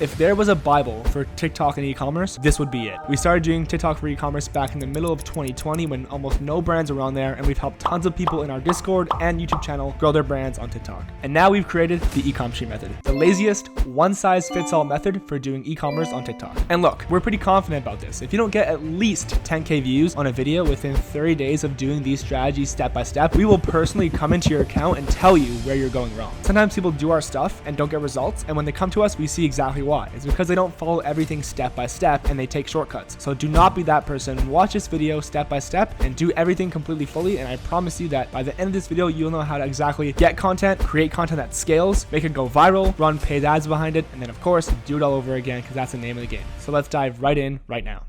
If there was a Bible for TikTok and e-commerce, this would be it. We started doing TikTok for e-commerce back in the middle of 2020 when almost no brands were on there, and we've helped tons of people in our Discord and YouTube channel grow their brands on TikTok. And now we've created the e-com sheet method, the laziest one-size-fits-all method for doing e-commerce on TikTok. And look, we're pretty confident about this. If you don't get at least 10K views on a video within 30 days of doing these strategies step by step, we will personally come into your account and tell you where you're going wrong. Sometimes people do our stuff and don't get results, and when they come to us, we see exactly why. It's because they don't follow everything step by step and they take shortcuts. So do not be that person. Watch this video step by step and do everything completely fully, and I promise you that by the end of this video, you'll know how to exactly get content, create content that scales, make it go viral, run paid ads behind it, and then of course, do it all over again because that's the name of the game. So let's dive right in right now.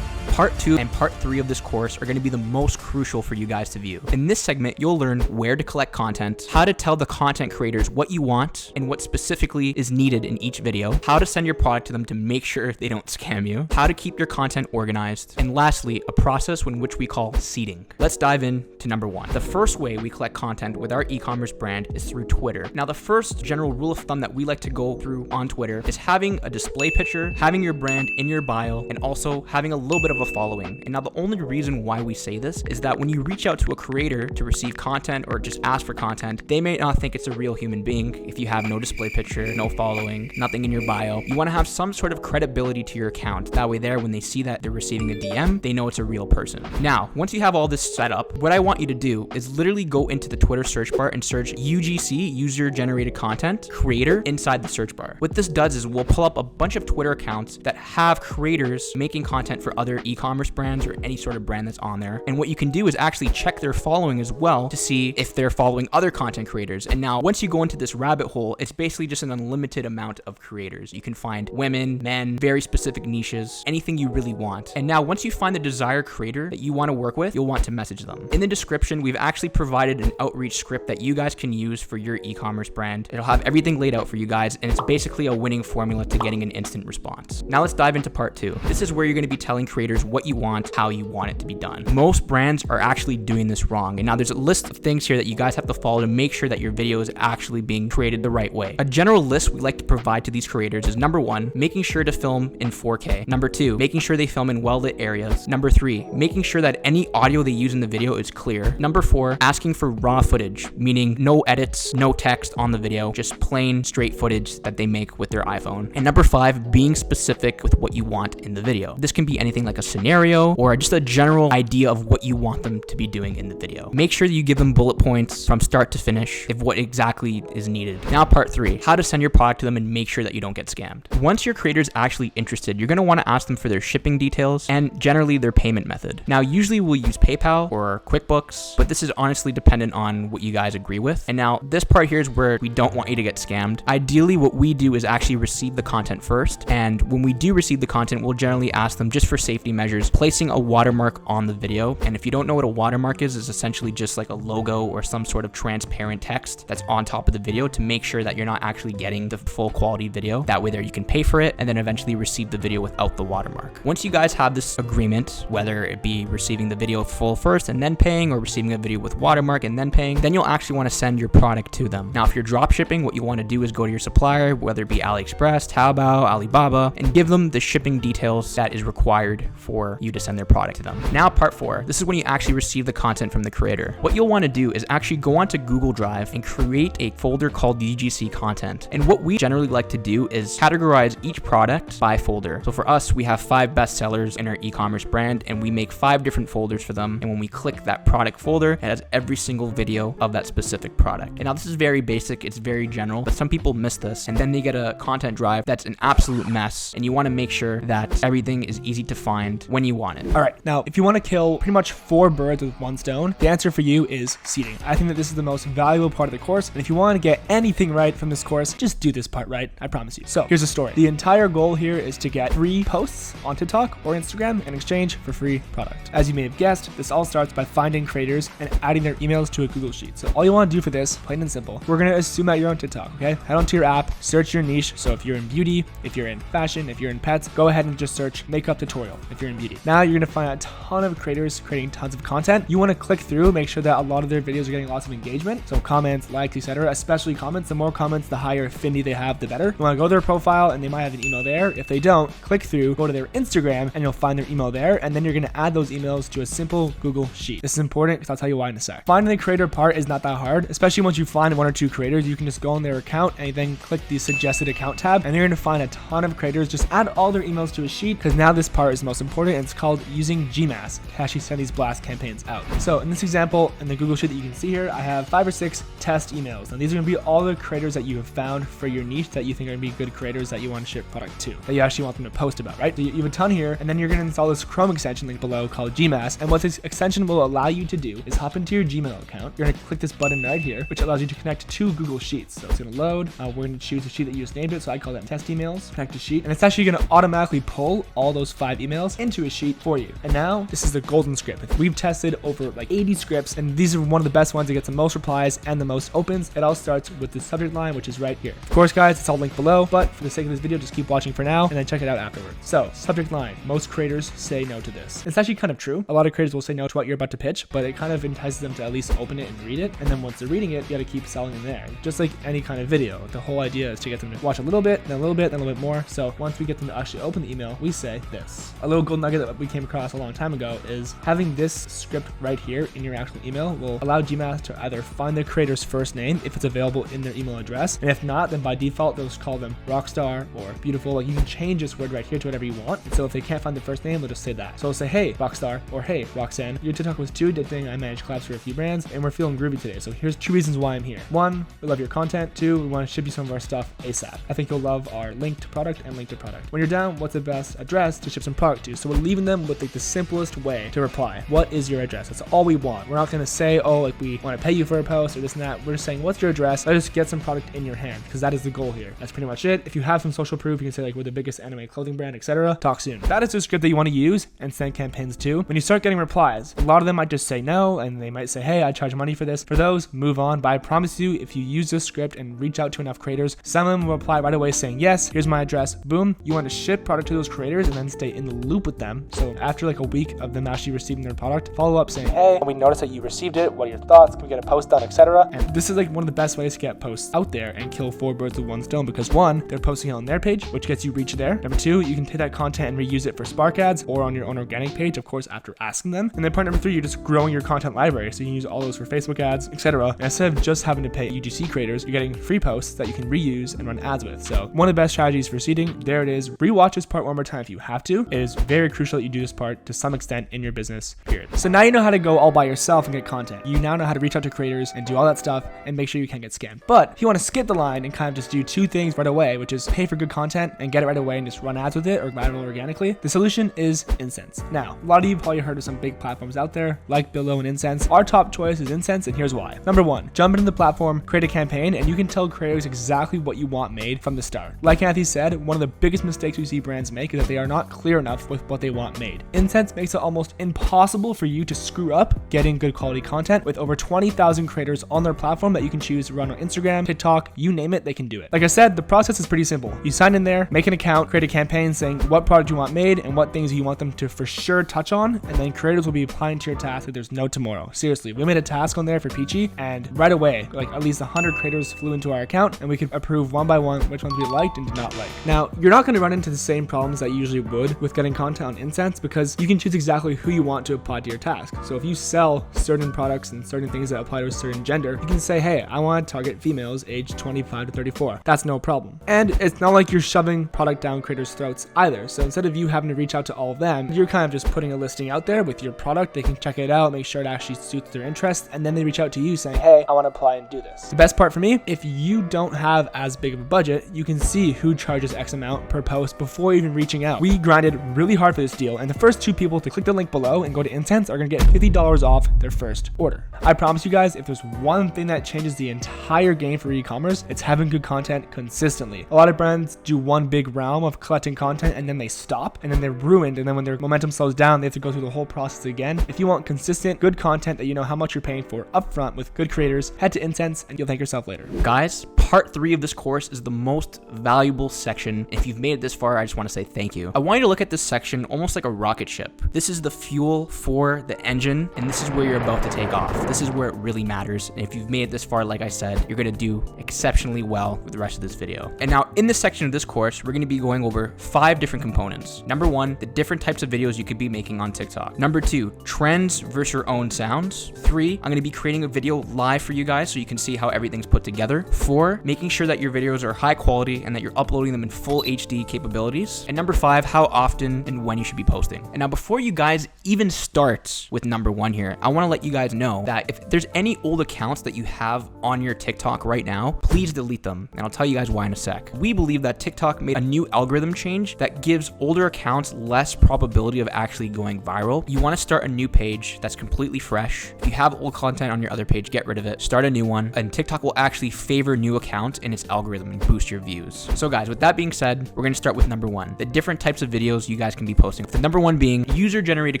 Part 2 and Part 3 of this course are going to be the most crucial for you guys to view. In this segment, you'll learn where to collect content, how to tell the content creators what you want and what specifically is needed in each video, how to send your product to them to make sure they don't scam you, how to keep your content organized, and lastly, a process in which we call seeding. Let's dive into number 1. The first way we collect content with our e-commerce brand is through Twitter. Now, the first general rule of thumb that we like to go through on Twitter is having a display picture, having your brand in your bio, and also having a little bit of a following. And now the only reason why we say this is that when you reach out to a creator to receive content or just ask for content, they may not think it's a real human being if you have no display picture, no following, nothing in your bio. You want to have some sort of credibility to your account. That way there, when they see that they're receiving a DM, they know it's a real person. Now, once you have all this set up, what I want you to do is literally go into the Twitter search bar and search UGC, user generated content creator, inside the search bar. What this does is we'll pull up a bunch of Twitter accounts that have creators making content for other e-commerce brands or any sort of brand that's on there. And what you can do is actually check their following as well to see if they're following other content creators. And now once you go into this rabbit hole, it's basically just an unlimited amount of creators. You can find women, men, very specific niches, anything you really want. And now once you find the desired creator that you want to work with, you'll want to message them. In the description, we've actually provided an outreach script that you guys can use for your e-commerce brand. It'll have everything laid out for you guys, and it's basically a winning formula to getting an instant response. Now let's dive into part 2. This is where you're going to be telling creators what you want, how you want it to be done. Most brands are actually doing this wrong. And now there's a list of things here that you guys have to follow to make sure that your video is actually being created the right way. A general list we like to provide to these creators is number 1, making sure to film in 4K. Number 2, making sure they film in well-lit areas. Number 3, making sure that any audio they use in the video is clear. Number 4, asking for raw footage, meaning no edits, no text on the video, just plain straight footage that they make with their iPhone. And number 5, being specific with what you want in the video. This can be anything like a scenario or just a general idea of what you want them to be doing in the video. Make sure that you give them bullet points from start to finish of what exactly is needed. Now part 3, how to send your product to them and make sure that you don't get scammed. Once your creator is actually interested, you're going to want to ask them for their shipping details and generally their payment method. Now usually we'll use PayPal or QuickBooks, but this is honestly dependent on what you guys agree with. And now this part here is where we don't want you to get scammed. Ideally what we do is actually receive the content first, and when we do receive the content, we'll generally ask them, just for safety measures, placing a watermark on the video. And if you don't know what a watermark is essentially just like a logo or some sort of transparent text that's on top of the video to make sure that you're not actually getting the full quality video. That way there you can pay for it and then eventually receive the video without the watermark. Once you guys have this agreement, whether it be receiving the video full first and then paying, or receiving a video with watermark and then paying, then you'll actually want to send your product to them. Now if you're drop shipping, what you want to do is go to your supplier, whether it be AliExpress, Taobao, Alibaba, and give them the shipping details that is required for you to send their product to them. Now part 4, this is when you actually receive the content from the creator. What you'll want to do is actually go onto Google Drive and create a folder called UGC content. And what we generally like to do is categorize each product by folder. So for us, we have 5 best sellers in our e-commerce brand, and we make 5 different folders for them. And when we click that product folder, it has every single video of that specific product. And now this is very basic, it's very general, but some people miss this, and then they get a content drive that's an absolute mess. And you want to make sure that everything is easy to find when you want it. All right, now if you want to kill pretty much 4 birds with 1 stone, the answer for you is seeding. I think that this is the most valuable part of the course, and if you want to get anything right from this course, just do this part right, I promise you. So here's the story. The entire goal here is to get free posts on TikTok or Instagram in exchange for free product. As you may have guessed, this all starts by finding creators and adding their emails to a Google Sheet. So all you want to do for this, plain and simple, we're going to assume that you're on TikTok, okay? Head onto your app, search your niche. So if you're in beauty, if you're in fashion, if you're in pets, go ahead and just search makeup tutorial. if you're in beauty. Now you're gonna find a ton of creators creating tons of content. You wanna click through, make sure that a lot of their videos are getting lots of engagement. So comments, likes, etc. Especially comments. The more comments, the higher affinity they have, the better. You wanna go to their profile and they might have an email there. If they don't, click through, go to their Instagram and you'll find their email there. And then you're gonna add those emails to a simple Google Sheet. This is important because I'll tell you why in a sec. Finding the creator part is not that hard, especially once you find one or two creators. You can just go on their account and then click the suggested account tab and you're gonna find a ton of creators. Just add all their emails to a sheet because now this part is the most important and it's called using Gmass to actually send these blast campaigns out. So in this example, in the Google Sheet that you can see here, I have 5 or 6 test emails. Now these are gonna be all the creators that you have found for your niche that you think are gonna be good creators that you want to ship product to, that you actually want them to post about, right? So you have a ton here, and then you're gonna install this Chrome extension link below called Gmass. And what this extension will allow you to do is hop into your Gmail account. You're gonna click this button right here, which allows you to connect to Google Sheets. So it's gonna load. We're gonna choose a sheet that you just named it. So I call that test emails, connect to sheet, and it's actually gonna automatically pull all those 5 emails into a sheet for you. And now this is the golden script. We've tested over like 80 scripts, and these are one of the best ones that gets the most replies and the most opens. It all starts with the subject line, which is right here. Of course, guys, it's all linked below, but for the sake of this video, just keep watching for now and then check it out afterwards. So subject line, most creators say no to this. It's actually kind of true. A lot of creators will say no to what you're about to pitch, but it kind of entices them to at least open it and read it. And then once they're reading it, you gotta keep selling them there. Just like any kind of video, the whole idea is to get them to watch a little bit, then a little bit, then a little bit more. So once we get them to actually open the email, we say this. A little gold nugget that we came across a long time ago is having this script right here in your actual email will allow Gmass to either find the creator's first name if it's available in their email address, and if not, then by default they'll just call them rockstar or beautiful. Like you can change this word right here to whatever you want. And so if they can't find the first name, they'll just say that. So they'll say, hey rockstar, or hey Roxanne, your TikTok was too addicting. I manage collabs for a few brands and we're feeling groovy today. So here's 2 reasons why I'm here. 1, we love your content. 2, we want to ship you some of our stuff ASAP. I think you'll love our link to product and link to product. When you're down, what's the best address to ship some product to? So we're leaving them with like the simplest way to reply. What is your address? That's all we want. We're not going to say, oh, like we want to pay you for a post or this and that. We're just saying, what's your address? Let's just get some product in your hand because that is the goal here. That's pretty much it. If you have some social proof, you can say like we're the biggest anime clothing brand, etc. Talk soon. That is the script that you want to use and send campaigns to. When you start getting replies, a lot of them might just say no, and they might say, hey, I charge money for this. For those, move on. But I promise you, if you use this script and reach out to enough creators, some of them will reply right away saying, yes, here's my address. Boom. You want to ship product to those creators and then stay in the loop with them. So after like a week of them actually receiving their product, follow up saying, hey, we noticed that you received it. What are your thoughts? Can we get a post done, etc. And this is like one of the best ways to get posts out there and kill 4 birds with 1 stone, because 1, they're posting it on their page, which gets you reach there. Number 2, you can take that content and reuse it for Spark ads or on your own organic page, of course, after asking them. And then point number 3, you're just growing your content library. So you can use all those for Facebook ads, etc. And instead of just having to pay UGC creators, you're getting free posts that you can reuse and run ads with. So one of the best strategies for seeding, there it is. Rewatch this part one more time if you have to. It is very crucial that you do this part to some extent in your business, period. So now you know how to go all by yourself and get content. You now know how to reach out to creators and do all that stuff and make sure you can't get scammed. But if you want to skip the line and kind of just do 2 things right away, which is pay for good content and get it right away and just run ads with it or viral organically, the solution is Insense. Now, a lot of you probably heard of some big platforms out there like Billo and Insense. Our top choice is Insense, and here's why. Number 1, jump into the platform, create a campaign, and you can tell creators exactly what you want made from the start. Like Anthony said, one of the biggest mistakes we see brands make is that they are not clear enough with what they want made. Insense makes it almost impossible for you to screw up getting good quality content with over 20,000 creators on their platform that you can choose to run on Instagram, TikTok, you name it, they can do it. Like I said, the process is pretty simple. You sign in there, make an account, create a campaign saying what product you want made and what things you want them to for sure touch on, and then creators will be applying to your task like there's no tomorrow. Seriously, we made a task on there for Peachy, and right away, like at least 100 creators flew into our account, and we could approve one by one which ones we liked and did not like. Now, you're not going to run into the same problems that you usually would with getting content on Insense because you can choose exactly who you want to apply to your task. So if you sell certain products and certain things that apply to a certain gender, you can say, hey, I want to target females aged 25 to 34. That's no problem. And it's not like you're shoving product down creators' throats either. So instead of you having to reach out to all of them, you're kind of just putting a listing out there with your product. They can check it out, make sure it actually suits their interests, and then they reach out to you saying, hey, I want to apply and do this. The best part for me, if you don't have as big of a budget, you can see who charges X amount per post before even reaching out. We grinded really hard for this deal, and the first 2 people to click the link below and go to Insense are going to get $50 off their first order. I promise you guys, if there's one thing that changes the entire game for e-commerce, it's having good content consistently. A lot of brands do one big realm of collecting content and then they stop and then they're ruined, and then when their momentum slows down, they have to go through the whole process again. If you want consistent, good content that you know how much you're paying for upfront with good creators, head to Insense and you'll thank yourself later. Guys, part 3 of this course is the most valuable section. If you've made it this far, I just want to say thank you. I want you to look at this section section almost like a rocket ship. This is the fuel for the engine, and this is where you're about to take off. This is where it really matters. And if you've made it this far, like I said, you're gonna do exceptionally well with the rest of this video. And now in this section of this course, we're gonna be going over 5 different components. Number 1, the different types of videos you could be making on TikTok. Number 2, trends versus your own sounds. 3, I'm gonna be creating a video live for you guys so you can see how everything's put together. 4, making sure that your videos are high quality and that you're uploading them in full HD capabilities. And number 5, how often and when you should be posting. And now before you guys even start with number 1 here, I wanna let you guys know that if there's any old accounts that you have on your TikTok right now, please delete them. And I'll tell you guys why in a sec. We believe that TikTok made a new algorithm change that gives older accounts less probability of actually going viral. You wanna start a new page that's completely fresh. If you have old content on your other page, get rid of it, start a new one, and TikTok will actually favor new accounts in its algorithm and boost your views. So guys, with that being said, we're gonna start with number 1, the different types of videos you guys can be posting. The number 1 being user-generated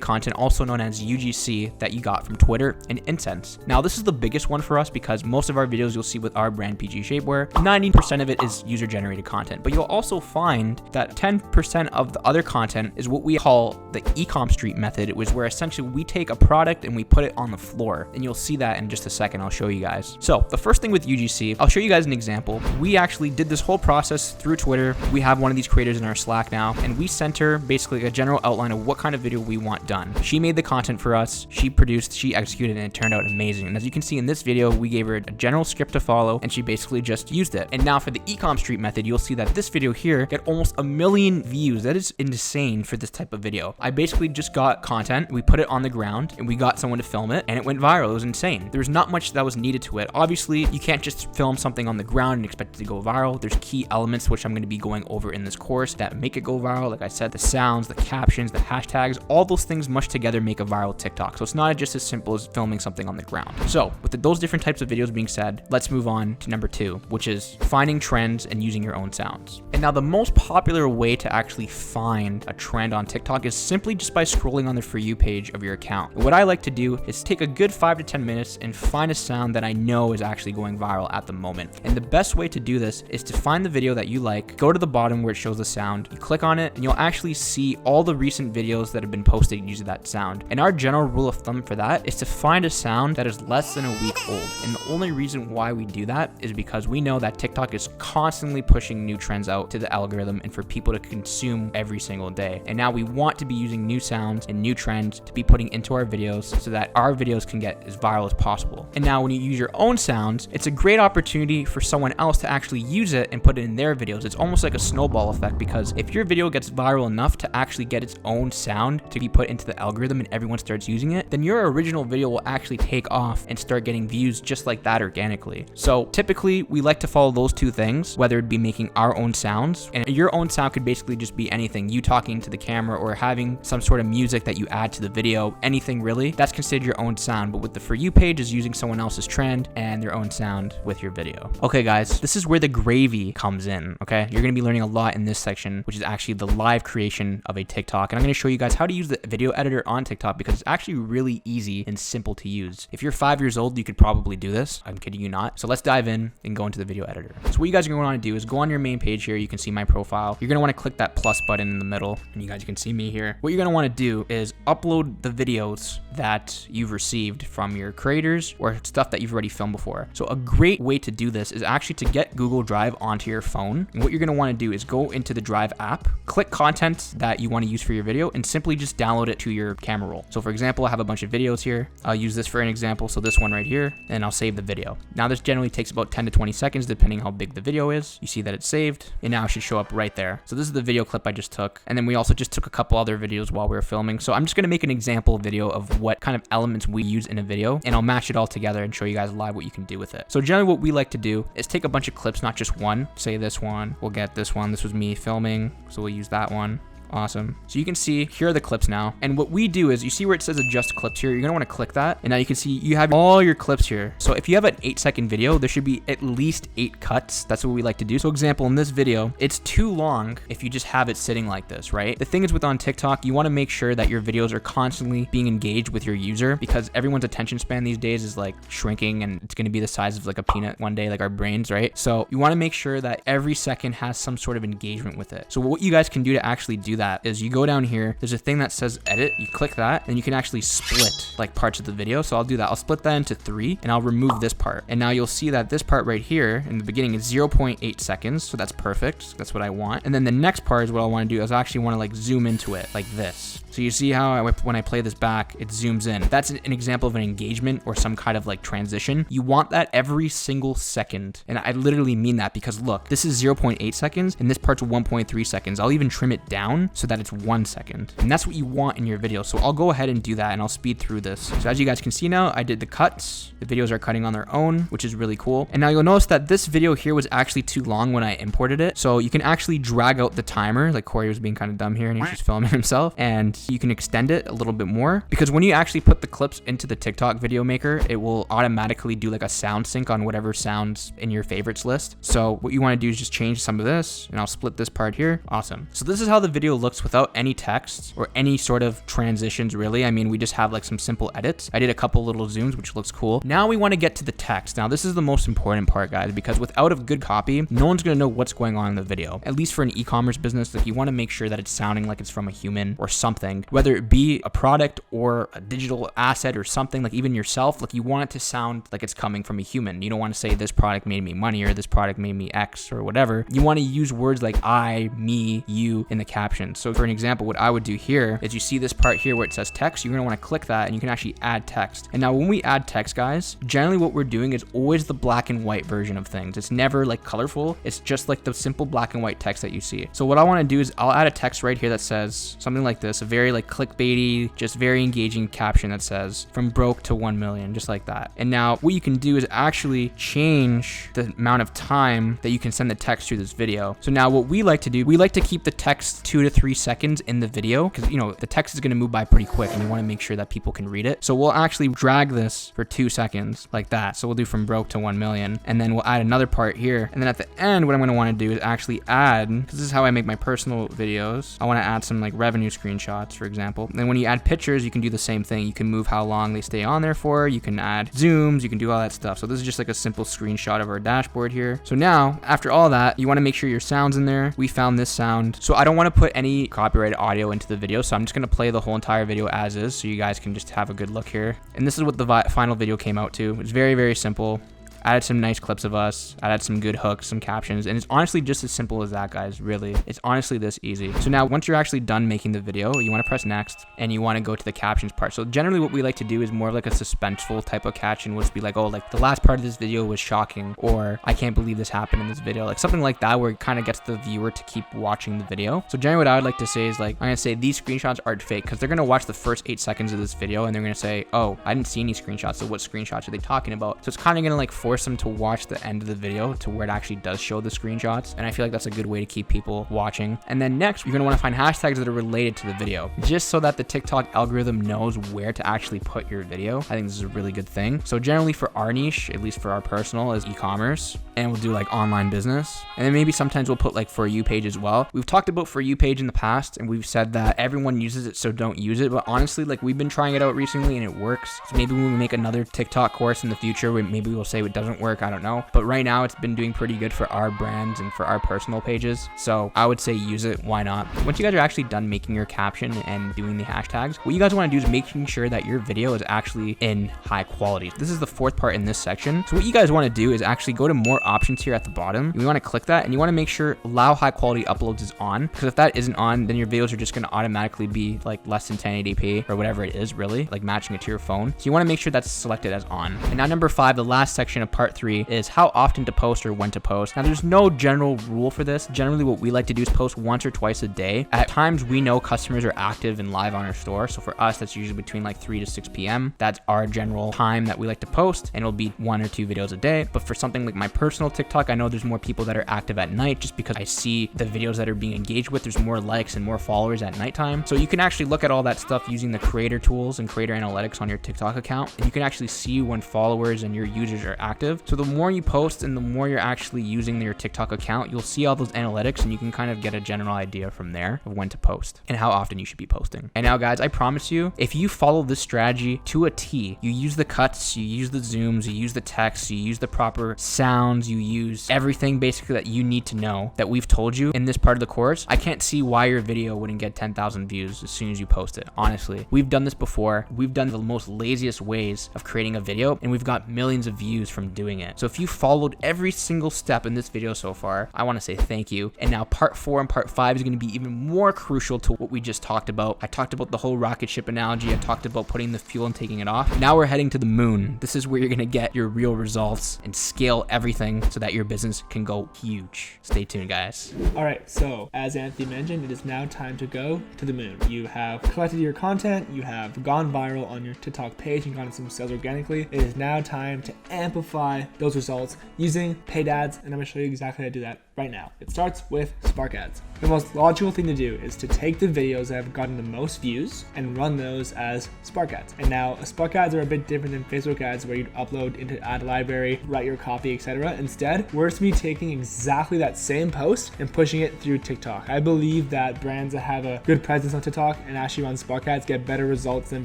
content, also known as UGC, that you got from Twitter and Insense. Now, this is the biggest one for us because most of our videos you'll see with our brand PG Shapewear, 90% of it is user-generated content, but you'll also find that 10% of the other content is what we call the eCommerce street method, which is where essentially we take a product and we put it on the floor, and you'll see that in just a second. I'll show you guys. So the first thing with UGC, I'll show you guys an example. We actually did this whole process through Twitter. We have one of these creators in our Slack now, and we sent her basically a general outline of what kind of video we want done. She made the content for us, she produced, she executed, and it turned out amazing. And as you can see in this video, we gave her a general script to follow, and she basically just used it. And now for the eCommerce street method, you'll see that this video here got almost 1 million views. That is insane for this type of video. I basically just got content, we put it on the ground, and we got someone to film it, and it went viral. It was insane. There's not much that was needed to it. Obviously, you can't just film something on the ground and expect it to go viral. There's key elements which I'm going to be going over in this course that make it go viral. Like I said, the sounds, the captions, the hashtags, all those things mushed together make a viral TikTok. So it's not just as simple as filming something on the ground. So with those different types of videos being said, let's move on to number 2, which is finding trends and using your own sounds. And now the most popular way to actually find a trend on TikTok is simply just by scrolling on the For You page of your account. And what I like to do is take a good 5 to 10 minutes and find a sound that I know is actually going viral at the moment. And the best way to do this is to find the video that you like, go to the bottom where it shows the sound, you click on it, and you'll actually see all the recent videos that have been posted using that sound. And our general rule of thumb for that is to find a sound that is less than a week old. And the only reason why we do that is because we know that TikTok is constantly pushing new trends out to the algorithm and for people to consume every single day. And now we want to be using new sounds and new trends to be putting into our videos so that our videos can get as viral as possible. And now when you use your own sounds, it's a great opportunity for someone else to actually use it and put it in their videos. It's almost like a snowball effect, because if your video gets viral enough to actually get its own sound to be put into the algorithm and everyone starts using it, then your original video will actually take off and start getting views just like that organically. So typically we like to follow those 2 things, whether it be making our own sounds, and your own sound could basically just be anything, you talking to the camera or having some sort of music that you add to the video, anything really, that's considered your own sound. But with the For You page is using someone else's trend and their own sound with your video. Okay guys, this is where the gravy comes in, okay? You're gonna be learning a lot in this section, which is actually the live creation of a TikTok. And I'm gonna show you guys how to use the video editor on TikTok because it's actually really easy and simple to use. If you're 5 years old, you could probably do this. I'm kidding you not. So let's dive in and go into the video editor. So what you guys are gonna wanna do is go on your main page here. You can see my profile. You're gonna wanna click that plus button in the middle, and you guys can see me here. What you're gonna wanna do is upload the videos that you've received from your creators or stuff that you've already filmed before. So a great way to do this is actually to get Google Drive onto your phone. And what you're gonna wanna do is go into the Drive app, click content that you wanna use for your video, and simply just download it to your camera roll. So for example, I have a bunch of videos here. I'll use this for an example. So this one right here, and I'll save the video. Now this generally takes about 10 to 20 seconds depending how big the video is. You see that it's saved, and now it should show up right there. So this is the video clip I just took. And then we also just took a couple other videos while we were filming. So I'm just gonna make an example video of what kind of elements we use in a video, and I'll match it all together and show you guys live what you can do with it. So generally what we like to do is take a bunch of clips, not just one. Say this one, we'll get this one. This was me filming, so we'll use that one. Awesome. So you can see here are the clips now. And what we do is you see where it says adjust clips here. You're going to want to click that. And now you can see you have all your clips here. So if you have an 8-second video, there should be at least 8 cuts. That's what we like to do. So example, in this video, it's too long if you just have it sitting like this, right? The thing is with on TikTok, you want to make sure that your videos are constantly being engaged with your user because everyone's attention span these days is like shrinking and it's going to be the size of like a peanut one day, like our brains, right? So you want to make sure that every second has some sort of engagement with it. So what you guys can do to actually do that is you go down here, there's a thing that says edit, you click that, and you can actually split like parts of the video. So I'll do that. I'll split that into 3 and I'll remove this part. And now you'll see that this part right here in the beginning is 0.8 seconds. So that's perfect. That's what I want. And then the next part is what I want to do is I actually want to like zoom into it like this. So you see how when I play this back, it zooms in. That's an example of an engagement or some kind of like transition. You want that every single second. And I literally mean that because look, this is 0.8 seconds and this part's 1.3 seconds. I'll even trim it down so that it's 1 second. And that's what you want in your video. So I'll go ahead and do that and I'll speed through this. So as you guys can see now, I did the cuts. The videos are cutting on their own, which is really cool. And now you'll notice that this video here was actually too long when I imported it. So you can actually drag out the timer. Like Corey was being kind of dumb here and he's just filming himself. And you can extend it a little bit more because when you actually put the clips into the TikTok video maker, it will automatically do like a sound sync on whatever sounds in your favorites list. So what you want to do is just change some of this and I'll split this part here. Awesome. So this is how the video looks without any text or any sort of transitions really. I mean, we just have like some simple edits. I did a couple little zooms, which looks cool. Now we want to get to the text. Now this is the most important part, guys, because without a good copy, no one's going to know what's going on in the video. At least for an e-commerce business, like you want to make sure that it's sounding like it's from a human or something, whether it be a product or a digital asset or something, like even yourself, like you want it to sound like it's coming from a human. You don't want to say this product made me money or this product made me X or whatever. You want to use words like I, me, you in the caption. So for an example, what I would do here is you see this part here where it says text, you're going to want to click that and you can actually add text. And now when we add text, guys, generally what we're doing is always the black and white version of things. It's never like colorful. It's just like the simple black and white text that you see. So what I want to do is I'll add a text right here that says something like this, a very like clickbaity, just very engaging caption that says from broke to 1 million, just like that. And now what you can do is actually change the amount of time that you can send the text through this video. So now what we like to do, we like to keep the text 2 to 3 seconds in the video because, you know, the text is going to move by pretty quick and you want to make sure that people can read it. So we'll actually drag this for 2 seconds like that. So we'll do from broke to 1 million and then we'll add another part here. And then at the end, what I'm going to want to do is actually add, because this is how I make my personal videos. I want to add some like revenue screenshots, for example. And then when you add pictures, you can do the same thing. You can move how long they stay on there for. You can add zooms. You can do all that stuff. So this is just like a simple screenshot of our dashboard here. So now after all that, you want to make sure your sound's in there. We found this sound. So I don't want to put any copyrighted audio into the video. So I'm just going to play the whole entire video as is. So you guys can just have a good look here. And this is what the final video came out to. It's very, very simple. Added some nice clips of us, added some good hooks, some captions, and it's honestly just as simple as that, guys, really. It's honestly this easy. So now once you're actually done making the video, you want to press next and you want to go to the captions part. So generally what we like to do is more of like a suspenseful type of caption, which would be like, oh, like the last part of this video was shocking, or I can't believe this happened in this video, like something like that where it kind of gets the viewer to keep watching the video. So generally what I would like to say is like, I'm going to say these screenshots aren't fake because they're going to watch the first 8 seconds of this video and they're going to say, oh, I didn't see any screenshots. So what screenshots are they talking about? So it's kind of going to like force them to watch the end of the video to where it actually does show the screenshots. And I feel like that's a good way to keep people watching. And then next, you're going to want to find hashtags that are related to the video, just so that the TikTok algorithm knows where to actually put your video. I think this is a really good thing. So generally for our niche, at least for our personal, is e-commerce, and we'll do like online business. And then maybe sometimes we'll put like For You page as well. We've talked about For You page in the past, and we've said that everyone uses it, so don't use it. But honestly, like we've been trying it out recently and it works. So maybe when we make another TikTok course in the future, maybe we'll say it doesn't work. I don't know. But right now it's been doing pretty good for our brands and for our personal pages. So I would say use it. Why not? Once you guys are actually done making your caption and doing the hashtags, what you guys want to do is making sure that your video is actually in high quality. This is the fourth part in this section. So what you guys want to do is actually go to more options here at the bottom. You want to click that and you want to make sure allow high quality uploads is on, because if that isn't on, then your videos are just going to automatically be like less than 1080p or whatever it is, really, like matching it to your phone. So you want to make sure that's selected as on. And now number 5, the last section of part 3 is how often to post or when to post. Now there's no general rule for this. Generally what we like to do is post once or twice a day. At times we know customers are active and live on our store. So for us, that's usually between like 3 to 6 p.m. That's our general time that we like to post, and it'll be 1 or 2 videos a day. But for something like my personal TikTok, I know there's more people that are active at night just because I see the videos that are being engaged with. There's more likes and more followers at nighttime. So you can actually look at all that stuff using the creator tools and creator analytics on your TikTok account. And you can actually see when followers and your users are active active. So the more you post and the more you're actually using your TikTok account, you'll see all those analytics and you can kind of get a general idea from there of when to post and how often you should be posting. And now guys, I promise you, if you follow this strategy to a T, you use the cuts, you use the zooms, you use the text, you use the proper sounds, you use everything basically that you need to know that we've told you in this part of the course, I can't see why your video wouldn't get 10,000 views as soon as you post it. Honestly, we've done this before. We've done the most laziest ways of creating a video and we've got millions of views from doing it. So if you followed every single step in this video so far, I want to say thank you. And now part 4 and part 5 is going to be even more crucial to what we just talked about. I talked about the whole rocket ship analogy. I talked about putting the fuel and taking it off. Now we're heading to the moon. This is where you're going to get your real results and scale everything so that your business can go huge. Stay tuned, guys. All right, so as Anthony mentioned, it is now time to go to the moon. You have collected your content, you have gone viral on your TikTok page and gotten some sales organically. It is now time to amplify those results using paid ads, and I'm gonna show you exactly how to do that right now. It starts with Spark ads. The most logical thing to do is to take the videos that have gotten the most views and run those as Spark ads. And now Spark ads are a bit different than Facebook ads where you'd upload into ad library, write your copy, etc. Instead, we're to be taking exactly that same post and pushing it through TikTok. I believe that brands that have a good presence on TikTok and actually run Spark ads get better results than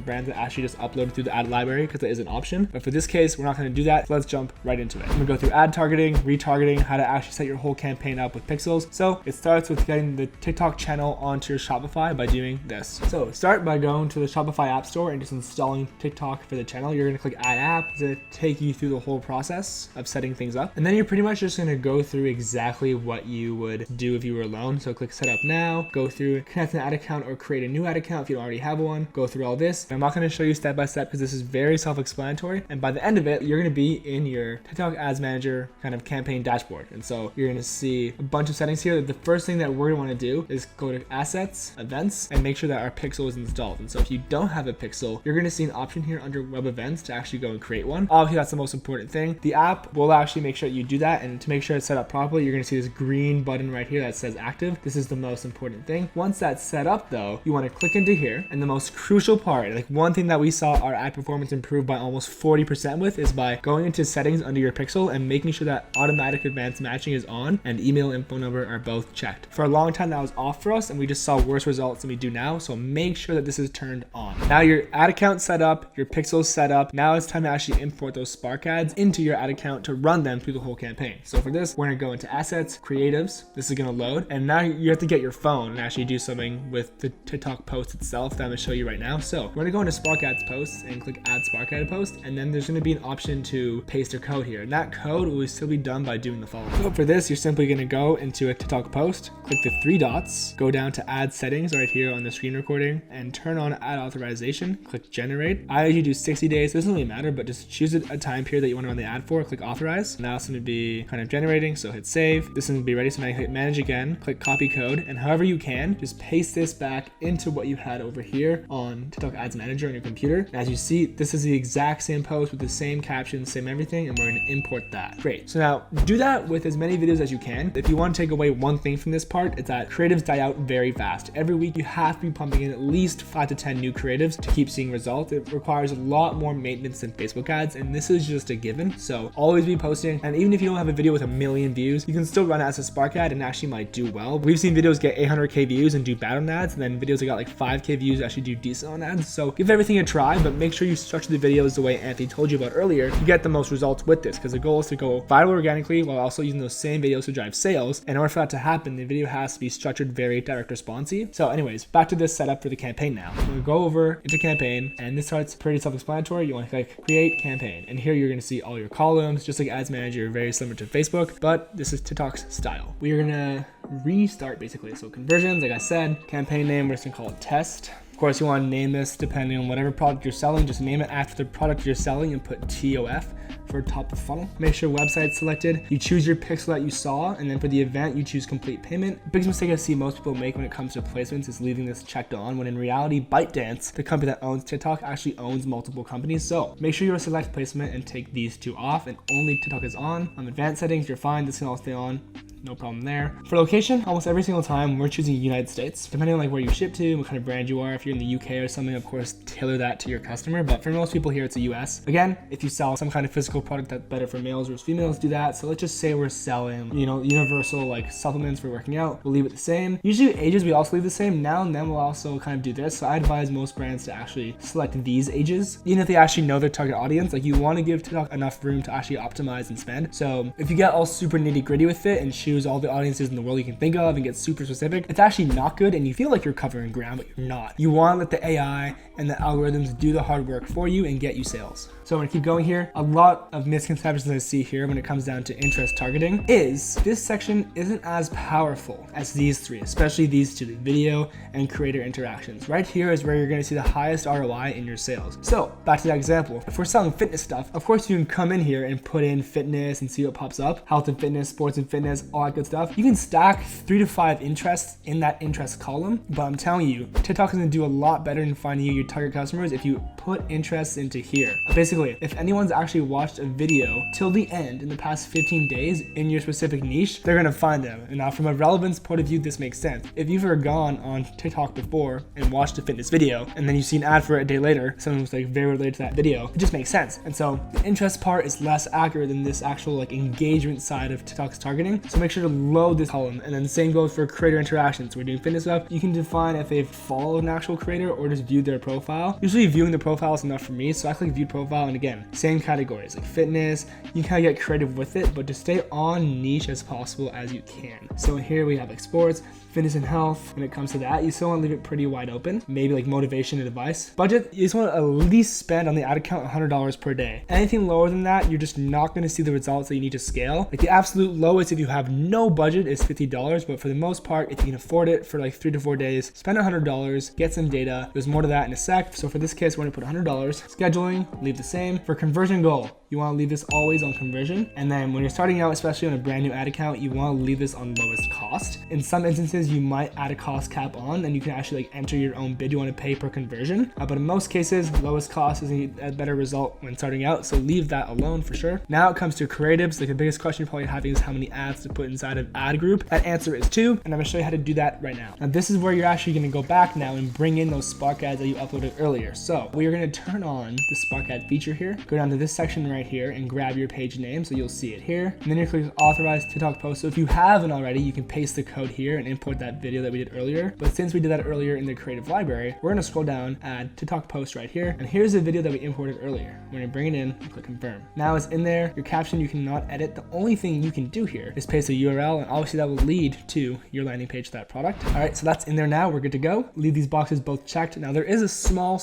brands that actually just upload through the ad library because that is an option. But for this case, we're not going to do that. So let's jump right into it. I'm going to go through ad targeting, retargeting, how to actually set your whole campaign up with pixels. So it starts with getting the TikTok channel onto your Shopify by doing this. So start by going to the Shopify app store and just installing TikTok for the channel. You're going to click add app. It's going to take you through the whole process of setting things up. And then you're pretty much just going to go through exactly what you would do if you were alone. So click set up now, go through connect an ad account or create a new ad account if you don't already have one, go through all this. I'm not going to show you step by step because this is very self-explanatory. And by the end of it, you're going to be in your TikTok ads manager kind of campaign dashboard. And so you're going to see a bunch of settings here. The first thing that we're going to want to do is go to assets, events, and make sure that our pixel is installed. And so if you don't have a pixel, you're going to see an option here under web events to actually go and create one. Obviously, that's the most important thing. The app will actually make sure that you do that. And to make sure it's set up properly, you're going to see this green button right here that says active. This is the most important thing. Once that's set up though, you want to click into here. And the most crucial part, like one thing that we saw our ad performance improve by almost 40% with is by going into settings under your pixel and making sure that automatic advanced matching is on and email and phone number are both checked. For a long time that was off for us and we just saw worse results than we do now. So make sure that this is turned on. Now your ad account set up, your pixels set up. Now it's time to actually import those Spark ads into your ad account to run them through the whole campaign. So for this, we're going to go into assets, creatives. This is going to load. And now you have to get your phone and actually do something with the TikTok post itself that I'm going to show you right now. So we're going to go into Spark ads posts and click add Spark ad post. And then there's going to be an option to paste your code here. And that code will still be done by doing the following. So for this, you're simply going to go into a TikTok post, click the 3 dots, go down to ad settings right here on the screen recording and turn on ad authorization, click generate. I usually do 60 days. It doesn't really matter, but just choose a time period that you want to run the ad for, click authorize. Now it's going to be kind of generating. So hit save. This is going to be ready. So now you hit manage again, click copy code, and however you can, just paste this back into what you had over here on TikTok ads manager on your computer. And as you see, this is the exact same post with the same caption, same everything, and we're going to import that. Great. So now do that with as many videos as you can. If you want to take away one thing from this part, it's that creatives die out very fast. Every week you have to be pumping in at least 5 to 10 new creatives to keep seeing results. It requires a lot more maintenance than Facebook ads, and this is just a given. So always be posting. And even if you don't have a video with 1 million views, you can still run it as a Spark ad and actually might do well. We've seen videos get 800K views and do bad on ads, and then videos that got like 5K views actually do decent on ads. So give everything a try, but make sure you structure the videos the way Anthony told you about earlier to get the most results with this, because the goal is to go viral organically while also using those same videos to drive sales. And in order for that to happen, the video has to be structured very direct responsive. So anyways, back to this setup for the campaign now. I'm gonna go over into campaign, and this part's pretty self-explanatory. You want to click create campaign, and here you're gonna see all your columns, just like ads manager, very similar to Facebook, but this is TikTok's style. We are gonna restart basically. So conversions, like I said, campaign name, we're just gonna call it test. Of course, you want to name this depending on whatever product you're selling. Just name it after the product you're selling and put TOF for top of funnel. Make sure website's selected. You choose your pixel that you saw, and then for the event, you choose complete payment. Biggest mistake I see most people make when it comes to placements is leaving this checked on, when in reality, ByteDance, the company that owns TikTok, actually owns multiple companies. So make sure you select placement and take these 2 off, and only TikTok is on. On advanced settings, you're fine. This can all stay on. no problem there. For location, almost every single time we're choosing United States, depending on like where you ship to, what kind of brand you are. If you're in the UK or something, of course, tailor that to your customer. But for most people here, it's the US. Again, if you sell some kind of physical product that's better for males versus females, do that. So let's just say we're selling, universal like supplements for working out. We'll leave it the same. Usually ages, we also leave the same. Now and then we'll also kind of do this. So I advise most brands to actually select these ages, even if they actually know their target audience. Like you want to give TikTok enough room to actually optimize and spend. So if you get all super nitty gritty with it and choose all the audiences in the world you can think of and get super specific, it's actually not good and you feel like you're covering ground, but you're not. You want to let the AI and the algorithms do the hard work for you and get you sales. So I'm gonna keep going here. A lot of misconceptions I see here when it comes down to interest targeting is this section isn't as powerful as these three, especially these two, the video and creator interactions. Right here is where you're gonna see the highest ROI in your sales. So back to that example, if we're selling fitness stuff, of course you can come in here and put in fitness and see what pops up, health and fitness, sports and fitness, all that good stuff. You can stack 3 to 5 interests in that interest column, but I'm telling you, TikTok is gonna do a lot better in finding you your target customers if you put interests into here. Basically, if anyone's actually watched a video till the end in the past 15 days in your specific niche, they're gonna find them. And now from a relevance point of view, this makes sense. If you've ever gone on TikTok before and watched a fitness video, and then you see an ad for it a day later, something was like very related to that video, it just makes sense. And so the interest part is less accurate than this actual like engagement side of TikTok's targeting. So make sure to load this column. And then the same goes for creator interactions. We're doing fitness stuff. You can define if they've followed an actual creator or just viewed their profile. Usually viewing the profile is enough for me. So I click view profile, and again, same categories like fitness. You can kind of get creative with it, but just stay on niche as possible as you can. So in here we have like sports, fitness and health. When it comes to that, you still want to leave it pretty wide open. Maybe like motivation and advice. Budget, you just want to at least spend on the ad account $100 per day. Anything lower than that, you're just not going to see the results that you need to scale. Like the absolute lowest if you have no budget is $50, but for the most part, if you can afford it for like 3 to 4 days, spend $100, get some data. There's more to that in a sec. So for this case, we're going to put $100. Scheduling, leave the same. For conversion goal, you want to leave this always on conversion. And then when you're starting out, especially on a brand new ad account, you want to leave this on lowest cost. In some instances, you might add a cost cap on, and you can actually like enter your own bid you want to pay per conversion. But in most cases, lowest cost is a better result when starting out. So leave that alone for sure. Now it comes to creatives. Like the biggest question you're probably having is how many ads to put inside of ad group. That answer is 2, and I'm gonna show you how to do that right now. Now this is where you're actually gonna go back now and bring in those Spark ads that you uploaded earlier. So we are gonna turn on the Spark ad feature here. Go down to this section right here and grab your page name. So you'll see it here. And then you click authorize TikTok post. So if you haven't already, you can paste the code here and import that video that we did earlier. But since we did that earlier in the creative library, we're gonna scroll down, add TikTok post right here. And here's the video that we imported earlier. We're gonna bring it in and click confirm. Now it's in there. Your caption you cannot edit. The only thing you can do here is paste a URL, and obviously that will lead to your landing page for that product. All right, so that's in there now. We're good to go. Leave these boxes both checked. Now there is a small,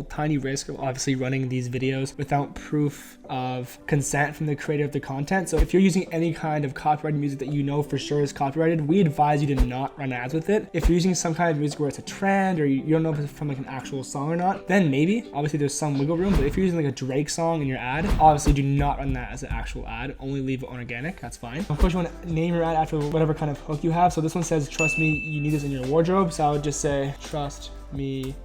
tiny risk of obviously running these videos without proof of consent from the creator of the content. So if you're using any kind of copyrighted music that you know for sure is copyrighted, we advise you to not run ads with it. If you're using some kind of music where it's a trend or you don't know if it's from like an actual song or not, then maybe, obviously there's some wiggle room. But if you're using like a Drake song in your ad, obviously do not run that as an actual ad. Only leave it on organic, that's fine. Of course you want to name your ad after whatever kind of hook you have. So this one says, trust me, you need this in your wardrobe. So I would just say, trust me,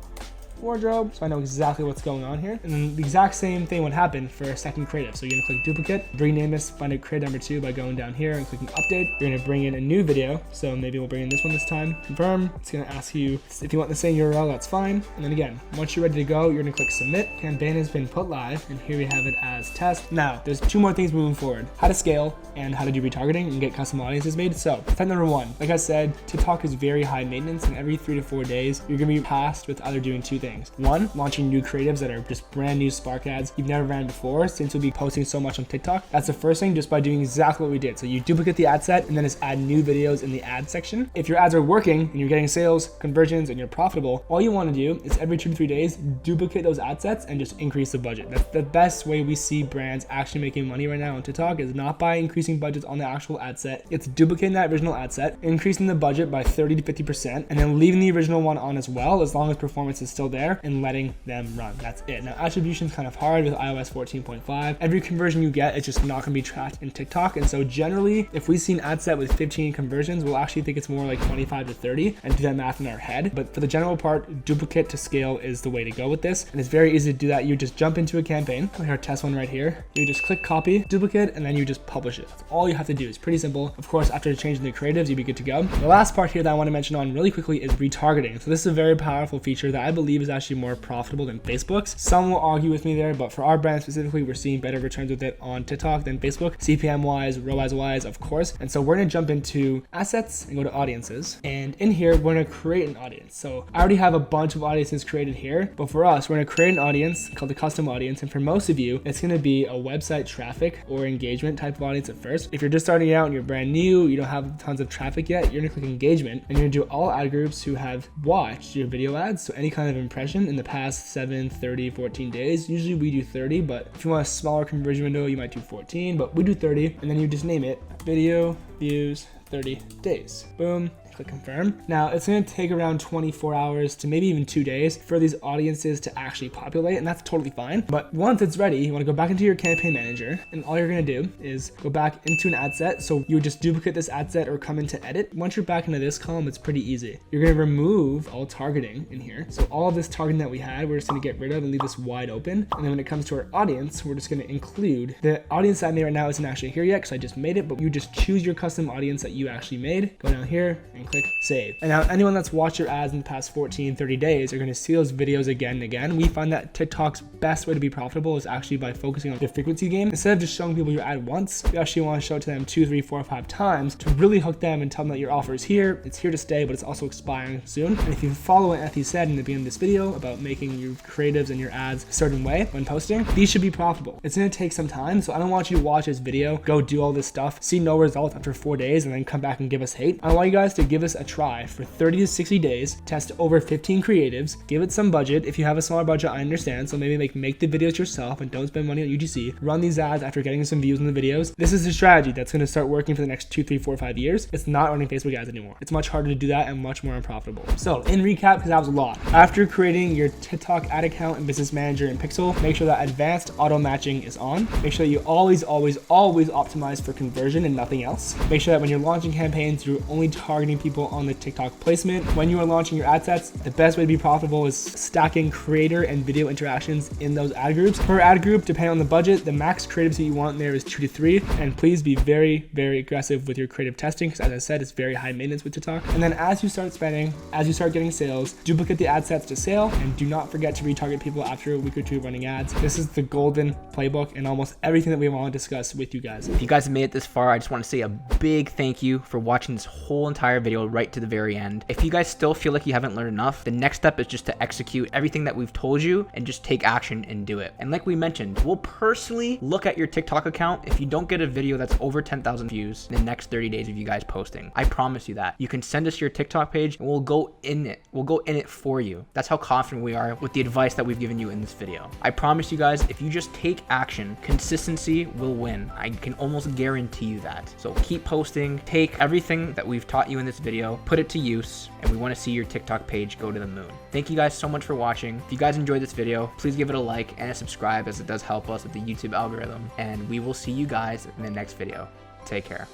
wardrobe, so I know exactly what's going on here. And then the exact same thing would happen for a second creative. So you're gonna click duplicate, rename this, find a creative number 2 by going down here and clicking update. You're gonna bring in a new video. So maybe we'll bring in this one this time, confirm. It's gonna ask you if you want the same URL, that's fine. And then again, once you're ready to go, you're gonna click submit. Campaign has been put live, and here we have it as test. Now, there's 2 more things moving forward: how to scale and how to do retargeting and get custom audiences made. So step number 1, like I said, TikTok is very high maintenance, and every 3 to 4 days, you're gonna be tasked with either doing 2 things. 1, launching new creatives that are just brand new Spark ads you've never ran before, since we'll be posting so much on TikTok. That's the first thing, just by doing exactly what we did. So you duplicate the ad set and then just add new videos in the ad section. If your ads are working and you're getting sales, conversions, and you're profitable, all you want to do is every 2 to 3 days, duplicate those ad sets and just increase the budget. That's the best way we see brands actually making money right now on TikTok, is not by increasing budgets on the actual ad set. It's duplicating that original ad set, increasing the budget by 30 to 50%, and then leaving the original one on as well, as long as performance is still there and letting them run. That's it. Now, attribution is kind of hard with iOS 14.5. Every conversion you get is just not gonna be tracked in TikTok. And so generally, if we see an ad set with 15 conversions, we'll actually think it's more like 25 to 30 and do that math in our head. But for the general part, duplicate to scale is the way to go with this. And it's very easy to do that. You just jump into a campaign, like our test one right here. You just click copy, duplicate, and then you just publish it. That's all you have to do. It's pretty simple. Of course, after changing the creatives, you'll be good to go. The last part here that I want to mention on really quickly is retargeting. So this is a very powerful feature that I believe is actually more profitable than Facebook's. Some will argue with me there, but for our brand specifically, we're seeing better returns with it on TikTok than Facebook, CPM wise, ROAS wise, of course. And so we're going to jump into assets and go to audiences. And in here, we're going to create an audience. So I already have a bunch of audiences created here, but for us, we're going to create an audience called the custom audience. And for most of you, it's going to be a website traffic or engagement type of audience at first. If you're just starting out and you're brand new, you don't have tons of traffic yet, you're going to click engagement and you're going to do all ad groups who have watched your video ads. So any kind of impression in the past 7, 30, 14 days. Usually we do 30, but if you want a smaller conversion window, you might do 14, but we do 30. And then you just name it video views 30 days. Boom. Click confirm. Now it's going to take around 24 hours to maybe even 2 days for these audiences to actually populate, and that's totally fine. But once it's ready, you want to go back into your campaign manager, and all you're going to do is go back into an ad set. So you would just duplicate this ad set or come into edit. Once you're back into this column, it's pretty easy. You're going to remove all targeting in here. So all of this targeting that we had, we're just going to get rid of and leave this wide open. And then when it comes to our audience, we're just going to include the audience that I made right now isn't actually here yet because I just made it, but you just choose your custom audience that you actually made. Go down here and click save. And now anyone that's watched your ads in the past 14, 30 days are going to see those videos again and again. We find that TikTok's best way to be profitable is actually by focusing on the frequency game. Instead of just showing people your ad once, you actually want to show it to them 2, 3, 4, 5 times to really hook them and tell them that your offer is here, it's here to stay, but it's also expiring soon. And if you follow what Effie said in the beginning of this video about making your creatives and your ads a certain way when posting, these should be profitable. It's going to take some time, so I don't want you to watch this video, go do all this stuff, see no results after 4 days, and then come back and give us hate. I want you guys to give us a try for 30 to 60 days, test over 15 creatives, give it some budget. If you have a smaller budget, I understand. So maybe make the videos yourself and don't spend money on UGC. Run these ads after getting some views in the videos. This is a strategy that's going to start working for the next 2, 3, 4, 5 years. It's not running Facebook ads anymore. It's much harder to do that and much more unprofitable. So in recap, because that was a lot, after creating your TikTok ad account in Business Manager and Pixel, make sure that advanced auto matching is on. Make sure that you always optimize for conversion and nothing else. Make sure that when you're launching campaigns, you're only targeting people on the TikTok placement. When you are launching your ad sets, the best way to be profitable is stacking creator and video interactions in those ad groups. Per ad group, depending on the budget, the max creatives that you want there is 2 to 3. And please be very, very aggressive with your creative testing because as I said, it's very high maintenance with TikTok. And then as you start spending, as you start getting sales, duplicate the ad sets to sale and do not forget to retarget people after a week or 2 running ads. This is the golden playbook and almost everything that we want to discuss with you guys. If you guys have made it this far, I just want to say a big thank you for watching this whole entire video right to the very end. If you guys still feel like you haven't learned enough, the next step is just to execute everything that we've told you and just take action and do it. And like we mentioned, we'll personally look at your TikTok account if you don't get a video that's over 10,000 views in the next 30 days of you guys posting. I promise you that. You can send us your TikTok page and we'll go in it. We'll go in it for you. That's how confident we are with the advice that we've given you in this video. I promise you guys, if you just take action, consistency will win. I can almost guarantee you that. So keep posting, take everything that we've taught you in this video, put it to use, and we want to see your TikTok page go to the moon. Thank you guys so much for watching. If you guys enjoyed this video, please give it a like and a subscribe as it does help us with the YouTube algorithm. And we will see you guys in the next video. Take care.